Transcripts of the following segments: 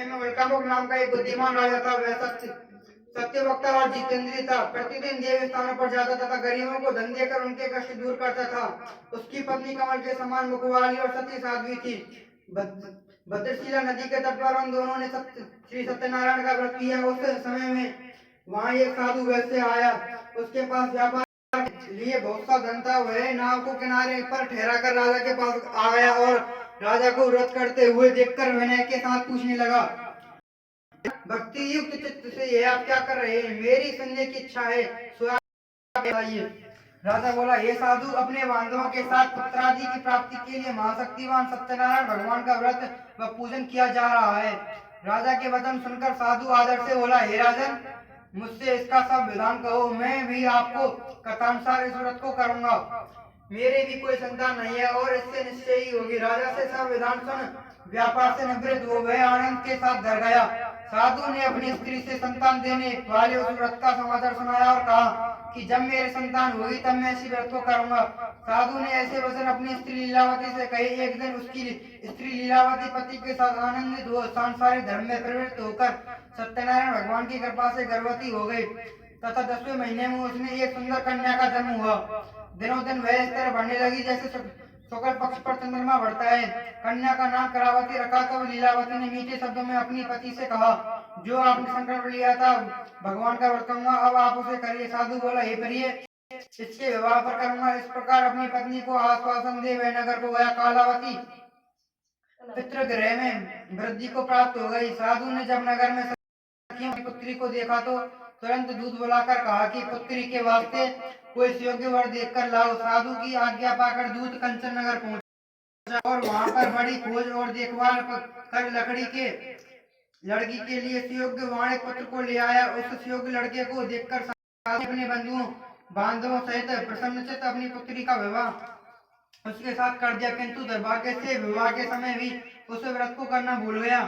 में उल्कामुख नाम का एक बुद्धिमान राजा था। वह सत्यवक्ता और जितेंद्रिय था। प्रतिदिन देव स्थानों पर जाता तथा गरीबों को धन देकर उनके कष्ट दूर करता था। उसकी पत्नी कमल के समान मुखवाली और सती साध्वी थी। भद्रशिला नदी के तट पर उन दोनों ने श्री सत्यनारायण का व्रत किया। उस समय में वहाँ एक साधु वैसे आया। उसके पास व्यापार लिए बहुत सा धन था। वह नाव को किनारे पर ठहरा कर राजा के पास आ गया और राजा को व्रत करते हुए देखकर विनय के साथ पूछने लगा, भक्ति युक्त चित्त से ये आप क्या कर रहे हैं? मेरी सुनने की इच्छा है, बताइए। राजा बोला, हे साधु, अपने बांधवों के साथ पुत्रादि की प्राप्ति के लिए महाशक्तिवान सत्यनारायण भगवान का व्रत व पूजन किया जा रहा है। राजा के वचन सुनकर साधु आदर से बोला, हे राजन, मुझसे इसका सब विधान कहो, मैं भी आपको कथानुसार इस व्रत को करूंगा। मेरे भी कोई संतान नहीं है और इससे निश्चय ही होगी। राजा से सब विधान सुन व्यापार से निवृत्त हो वह आनंद के साथ घर गया। साधु ने अपनी स्त्री से संतान देने वाले उस व्रत का समाचार सुनाया और कहा कि जब मेरे संतान होगी तब मैं इसी व्रत को करूंगा। साधु ने ऐसे वचन अपनी स्त्री लीलावती से कहे। एक दिन उसकी स्त्री लीलावती पति के साथ आनंदित हो सांसारिक धर्म में प्रवृत्त होकर सत्यनारायण भगवान की कृपा से गर्भवती हो गई तथा 10वें महीने में उसने एक सुंदर कन्या का जन्म हुआ। दिनों दिन वह इस तरह बढ़ने लगी जैसे शुक्ल पक्ष पर चंद्रमा बढ़ता है। कन्या का नाम करावती रखा। तब लीलावती ने मीठे शब्दों में अपनी पति से कहा, जो आपने संकल्प लिया था भगवान का व्रत करूंगा, अब आप उसे करिए। साधु बोला, हे प्रिय, इसके विवाह पर करूंगा। इस प्रकार अपनी पत्नी को आश्वासन दे वह नगर को गया। कालावती पितृगृह में वृद्धि को प्राप्त हो गई। साधु ने जब नगर में पुत्री को देखा तो तुरंत दूध बुलाकर कहा कि पुत्री के वास्ते कोई योग्य वर देखकर लाओ। साधु की आज्ञा पाकर दूत कंचन नगर पहुंचा और वहां पर बड़ी खोज और देखभाल कर लड़की के लिए सुयोग्य वाणिक पुत्र को ले आया। उस सुयोग्य लड़के को देखकर साधु अपने बंधुओं बांधवों सहित प्रसन्नचित्त अपनी पुत्री का विवाह उसके साथ कर दिया, किंतु दुर्भाग्य से विवाह के समय भी उस व्रत को करना भूल गया।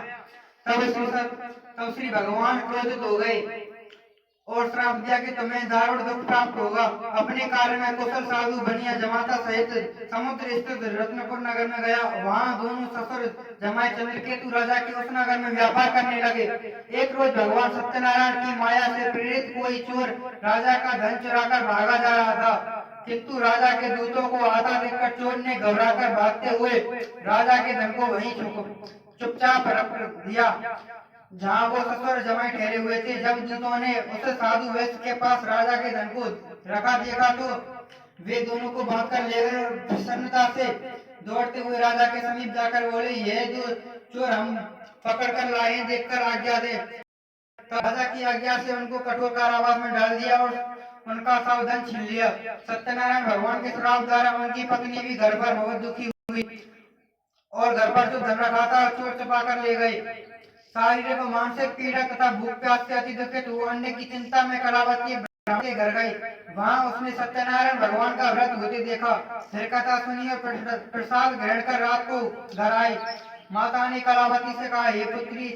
तब श्री भगवान क्रोधित हो गए और श्राप दिया कि तुम्हें दारुण दुख प्राप्त होगा। अपने कार्य में कुशल साधु बनिया जमाता सहित समुद्र स्थित रत्नपुर नगर में गया। वहाँ दोनों ससुर जमाए चंद्रकेतु राजा के उस नगर में व्यापार करने लगे। एक रोज भगवान सत्यनारायण की माया से प्रेरित कोई चोर राजा का धन चुराकर भागा जा रहा था, किंतु राजा के दूतों को आता देखकर चोर ने घबराकर भागते हुए राजा के धन को वहीं चुपचाप रख दिया जहाँ वो ससुर जमाए ठहरे हुए थे। जब दूतों ने उस साधु वैश्य के पास राजा के धन को रखा देखा तो वे दोनों को बांध कर ले गए। प्रसन्नता से दौड़ते हुए राजा के समीप जाकर बोले, यह जो चोर हम पकड़ कर लाए हैं, देखकर आज्ञा दे। राजा की आज्ञा से उनको कठोर कारावास में डाल दिया और उनका सब धन छीन लिया। सत्यनारायण भगवान के श्राप द्वारा उनकी पत्नी भी घर पर बहुत दुखी हुई और घर पर जो धन रखा था चोर छुपा कर ले गए। शारीरिक और मानसिक पीड़ा तथा भूख प्यास से अति दुखित हुआ अन्य की चिंता में कलावती के घर गई। वहाँ उसने सत्यनारायण भगवान का व्रत होते देखा। फिर कथा सुनी और प्रसाद ग्रहण कर रात को घर आई। माता ने कलावती से कहा, हे पुत्री,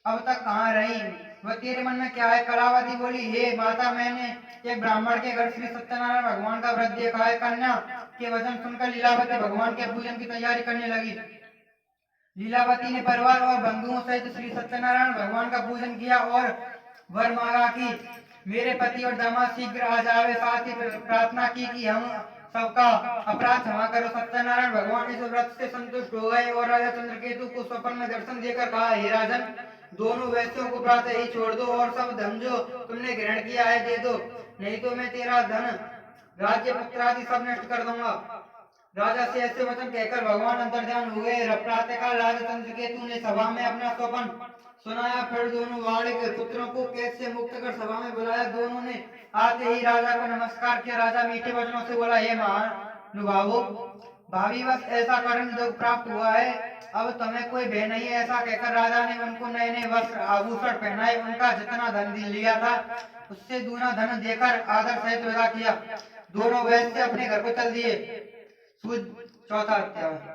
अब तक कहाँ रही? वह तेरे मन में क्या है? कलावती बोली, हे माता, मैंने एक ब्राह्मण के घर श्री सत्यनारायण भगवान का व्रत देखा है। कन्या के वचन सुनकर लीलावती भगवान के पूजन की तैयारी करने लगी। लीलावती ने परिवार और बंधुओं सहित श्री सत्यनारायण भगवान का पूजन किया और वर मांगा कि मेरे पति और दामाद शीघ्र आ जावे। साथ ही प्रार्थना की कि हम सबका अपराध क्षमा करो। सत्यनारायण भगवान इस व्रत से संतुष्ट हो गए और राजा चंद्रकेतु को स्वप्न में दर्शन देकर कहा, हे राजन, दोनों वैश्यों को प्रातः ही छोड़ दो और सब धन जो तुमने ग्रहण किया है दे दो, नहीं तो मैं तेरा धन राज्य पुत्र आदि सब नष्ट कर दूंगा। राजा से ऐसे वचन कहकर भगवान अंतर्ध्यान हो गए। प्रातःकाल राजा चंद्रकेतु ने सभा में अपना स्वप्न सुनाया। फिर दोनों वाणिक पुत्रों को कैद से मुक्त कर सभा में बुलाया। दोनों ने आते ही राजा को नमस्कार किया। राजा मीठे वचनों से बोला, हे महानुभावो, भावी वश ऐसा कठिन दुख प्राप्त हुआ है, अब तुम्हें कोई भय नहीं है। ऐसा कहकर राजा ने उनको नए नए वस्त्र आभूषण पहनाए। उनका जितना धन लिया था उससे दूना धन देकर आदर सहित विदा किया। दोनों वैश्य अपने घर को चल दिए। चौथा अध्याय।